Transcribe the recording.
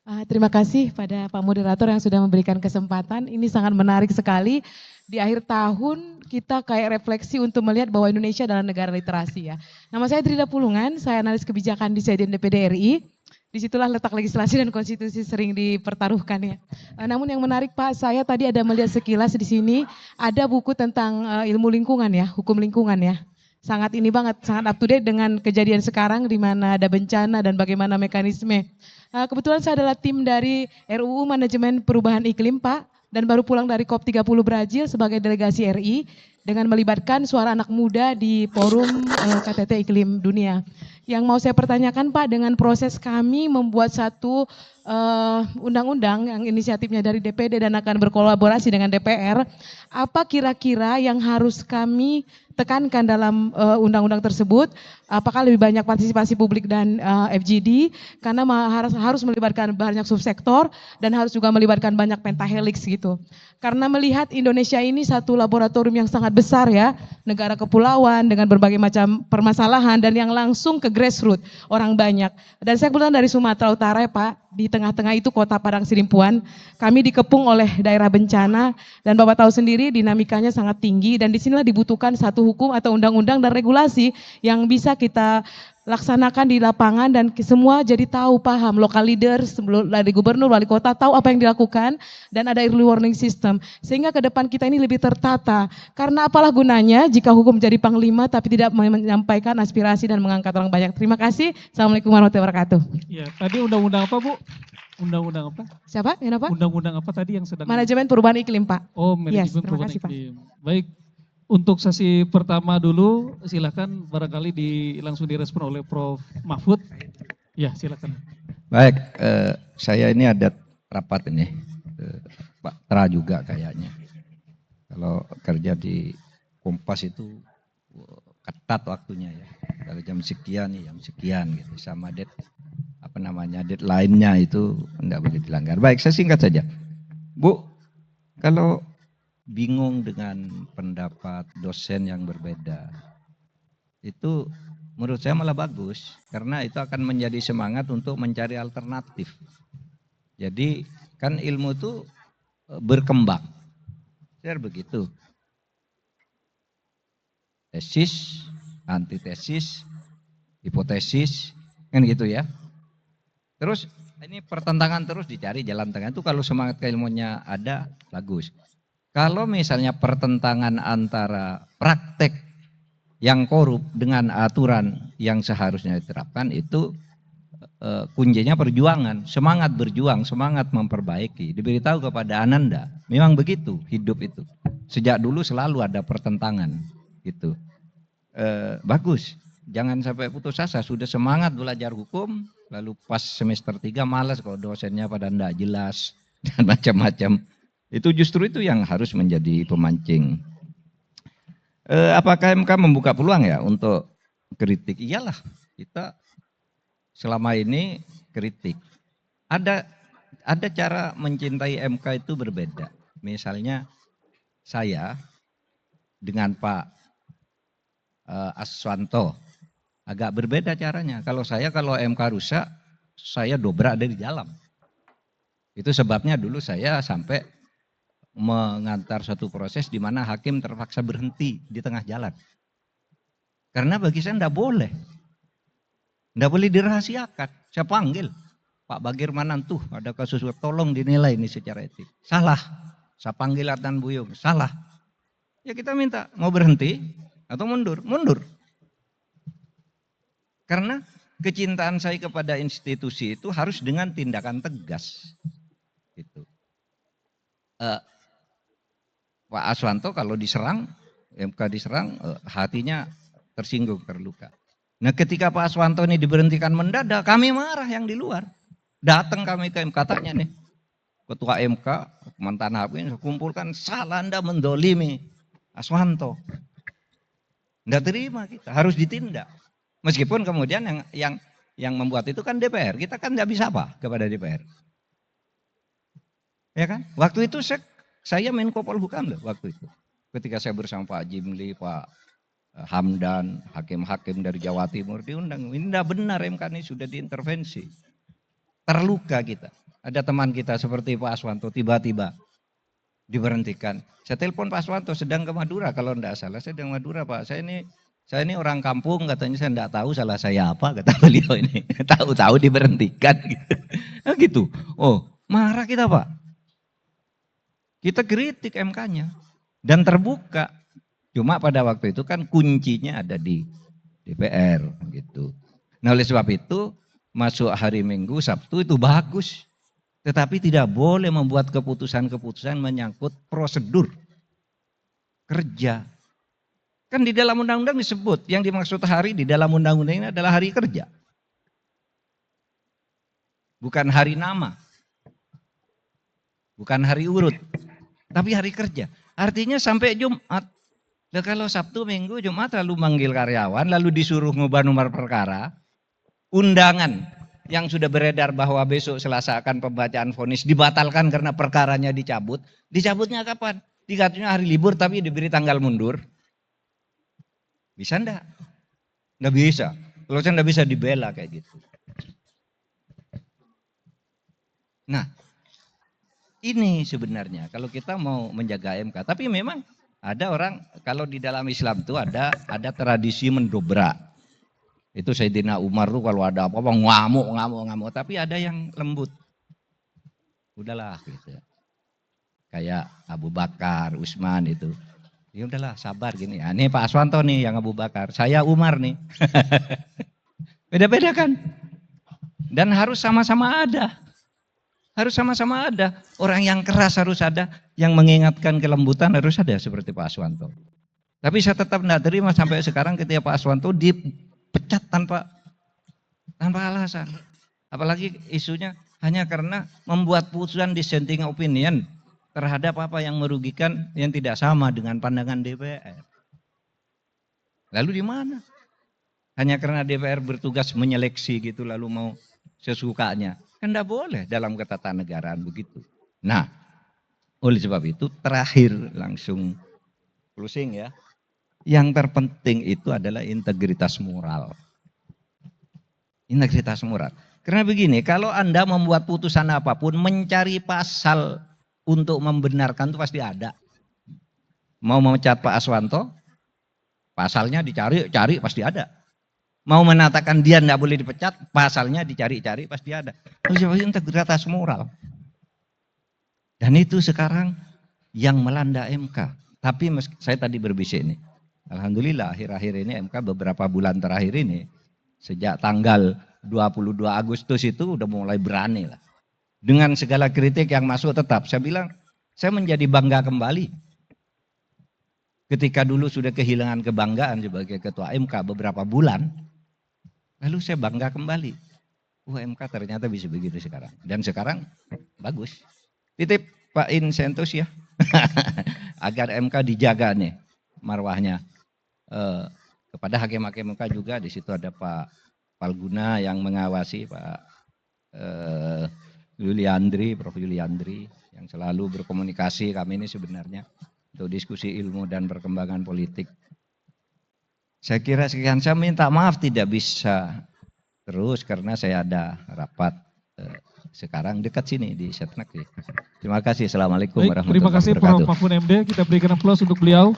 Terima kasih pada Pak Moderator yang sudah memberikan kesempatan. Ini sangat menarik sekali. Di akhir tahun kita kayak refleksi untuk melihat bahwa Indonesia adalah negara literasi ya. Nama saya Trida Pulungan, saya analis kebijakan di Sekjen DPD RI. Disitulah letak legislasi dan konstitusi sering dipertaruhkan ya. Namun yang menarik Pak, saya tadi ada melihat sekilas di sini ada buku tentang ilmu lingkungan ya, hukum lingkungan ya. Sangat ini banget, sangat up to date dengan kejadian sekarang di mana ada bencana dan bagaimana mekanisme. Kebetulan saya adalah tim dari RUU Manajemen Perubahan Iklim, Pak, dan baru pulang dari COP30 Brazil sebagai delegasi RI dengan melibatkan suara anak muda di forum KTT Iklim Dunia. Yang mau saya pertanyakan, Pak, dengan proses kami membuat satu undang-undang yang inisiatifnya dari DPD dan akan berkolaborasi dengan DPR, apa kira-kira yang harus kami tekankan dalam undang-undang tersebut? Apakah lebih banyak partisipasi publik dan FGD? Karena harus melibatkan banyak subsektor dan harus juga melibatkan banyak pentahelix gitu. Karena melihat Indonesia ini satu laboratorium yang sangat besar ya, negara kepulauan dengan berbagai macam permasalahan dan yang langsung ke grassroots orang banyak. Dan saya kebetulan dari Sumatera Utara ya Pak, di tengah-tengah itu kota Padang Sidimpuan, kami dikepung oleh daerah bencana dan Bapak tahu sendiri dinamikanya sangat tinggi dan disinilah dibutuhkan satu hukum atau undang-undang dan regulasi yang bisa kita laksanakan di lapangan dan semua jadi tahu, paham, lokal leader, dari gubernur, wali kota tahu apa yang dilakukan dan ada early warning system sehingga ke depan kita ini lebih tertata. Karena apalah gunanya jika hukum jadi panglima tapi tidak menyampaikan aspirasi dan mengangkat orang banyak. Terima kasih. Assalamualaikum warahmatullahi wabarakatuh. Ya, tadi undang-undang apa Bu? Undang-undang apa? Siapa? Kenapa? Undang-undang apa tadi yang sedang? Manajemen perubahan iklim, Pak. Oh, Yes, manajemen terima perubahan kasih, Pak. iklim. Baik, untuk sesi pertama dulu, silakan barangkali langsung direspon oleh Prof. Mahfud. Ya, silakan. Baik, saya ini ada rapat ini, Pak Tra juga kayaknya. Kalau kerja di Kompas itu ketat waktunya ya, dari jam sekian nih, jam sekian gitu, sama deadline-nya itu enggak boleh dilanggar. Baik, saya singkat saja. Bu, kalau bingung dengan pendapat dosen yang berbeda, itu menurut saya malah bagus, karena itu akan menjadi semangat untuk mencari alternatif. Jadi kan ilmu itu berkembang, saya begitu. Tesis, antitesis, hipotesis, kan gitu ya. Terus ini pertentangan terus dicari jalan tengah itu kalau semangat keilmuannya ada, bagus. Kalau misalnya pertentangan antara praktek yang korup dengan aturan yang seharusnya diterapkan itu kuncinya perjuangan, semangat berjuang, semangat memperbaiki. Diberitahu kepada Ananda, memang begitu hidup itu. Sejak dulu selalu ada pertentangan gitu. Bagus, jangan sampai putus asa. Sudah semangat belajar hukum, lalu pas semester 3 malas kalau dosennya pada enggak jelas dan macam-macam. Itu justru itu yang harus menjadi pemancing. Apakah MK membuka peluang ya untuk kritik? Iyalah, kita selama ini kritik. Ada cara mencintai MK itu berbeda. Misalnya saya dengan Pak Aswanto agak berbeda caranya. Kalau MK rusak, saya dobrak dari dalam. Itu sebabnya dulu saya sampai mengantar suatu proses di mana hakim terpaksa berhenti di tengah jalan. Karena bagi saya enggak boleh. Enggak boleh dirahasiakan. Saya panggil Pak Bagir Manantuh, ada kasus tolong dinilai ini secara etik. Salah. Saya panggil Adnan Buyung, salah. Ya kita minta mau berhenti atau mundur, mundur. Karena kecintaan saya kepada institusi itu harus dengan tindakan tegas. Gitu. Pak Aswanto kalau diserang, MK diserang, hatinya tersinggung, terluka. Nah ketika Pak Aswanto ini diberhentikan mendadak, kami marah yang di luar. Datang kami ke MK, tanya nih, Ketua MK, mantan hakim, kumpulkan, salah Anda mendolimi Aswanto. Nggak terima kita, harus ditindak. Meskipun kemudian yang membuat itu kan DPR, kita kan nggak bisa apa kepada DPR. Ya kan? Waktu itu saya Menko Polhukam loh waktu itu. Ketika saya bersama Pak Jimli, Pak Hamdan, hakim-hakim dari Jawa Timur diundang. Ini tidak benar MK ini sudah diintervensi. Terluka kita. ada teman kita seperti Pak Aswanto tiba-tiba diberhentikan. Saya telepon Pak Aswanto sedang ke Madura kalau tidak salah, saya sedang Madura Pak. Saya ini orang kampung, katanya saya tidak tahu salah saya apa, kata beliau ini. Tahu-tahu diberhentikan gitu. Nah, gitu. Oh, marah kita Pak. Kita kritik MK-nya dan terbuka. Cuma pada waktu itu kan kuncinya ada di DPR gitu. Nah, oleh sebab itu masuk hari Minggu, Sabtu itu bagus. Tetapi tidak boleh membuat keputusan-keputusan menyangkut prosedur kerja. Kan di dalam undang-undang disebut, yang dimaksud hari di dalam undang-undang ini adalah hari kerja. Bukan hari nama. Bukan hari urut. Tapi hari kerja. Artinya sampai Jumat. Nah, kalau Sabtu, Minggu, Jumat lalu manggil karyawan, lalu disuruh ngubah nomor perkara. Undangan yang sudah beredar bahwa besok Selasa akan pembacaan vonis dibatalkan karena perkaranya dicabut. Dicabutnya kapan? Dikatanya hari libur tapi diberi tanggal mundur. Bisa enggak? Enggak bisa. Kalau saya enggak bisa dibela kayak gitu. Nah, ini sebenarnya kalau kita mau menjaga MK. Tapi memang ada orang, kalau di dalam Islam itu ada tradisi mendobrak. Itu Sayyidina Umar tuh kalau ada apa-apa ngamuk. Tapi ada yang lembut. Udahlah gitu. Kayak Abu Bakar, Utsman itu. Ya udahlah sabar gini. Ya, ini Pak Aswanto nih yang Abu Bakar. Saya Umar nih. Beda-beda kan? Dan harus sama-sama ada. Harus sama-sama ada. Orang yang keras harus ada. Yang mengingatkan kelembutan harus ada seperti Pak Aswanto. Tapi saya tetap tidak terima sampai sekarang ketika Pak Aswanto dipecat tanpa alasan. Apalagi isunya hanya karena membuat putusan dissenting opinion terhadap apa yang merugikan yang tidak sama dengan pandangan DPR. Lalu di mana? Hanya karena DPR bertugas menyeleksi gitu lalu mau sesukanya. Kan tidak boleh dalam ketatanegaraan begitu. Nah, oleh sebab itu terakhir langsung closing ya. Yang terpenting itu adalah integritas moral. Integritas moral. Karena begini, kalau Anda membuat putusan apapun, mencari pasal untuk membenarkan itu pasti ada. Mau memecat Pak Aswanto, pasalnya dicari pasti ada. Mau menatakan dia tidak boleh dipecat, pasalnya dicari pasti ada. Itu integritas moral. Dan itu sekarang yang melanda MK. Tapi saya tadi berbisik ini. Alhamdulillah akhir-akhir ini MK beberapa bulan terakhir ini, sejak tanggal 22 Agustus itu udah mulai berani lah. Dengan segala kritik yang masuk tetap, saya bilang, saya menjadi bangga kembali. Ketika dulu sudah kehilangan kebanggaan sebagai ketua MK beberapa bulan, lalu saya bangga kembali. MK ternyata bisa begitu sekarang. Dan sekarang bagus. Titip Pak Insentus ya, agar MK dijaga nih marwahnya. Kepada hakim-hakim MK juga, di situ ada Pak Palguna yang mengawasi, Pak Prof. Yuliandri yang selalu berkomunikasi kami ini sebenarnya untuk diskusi ilmu dan perkembangan politik. Saya kira sekian, saya minta maaf tidak bisa terus karena saya ada rapat sekarang dekat sini di Setnek. Terima kasih. Assalamualaikum warahmatullahi wabarakatuh. Terima kasih Prof. Mahfud MD, kita berikan aplaus untuk beliau.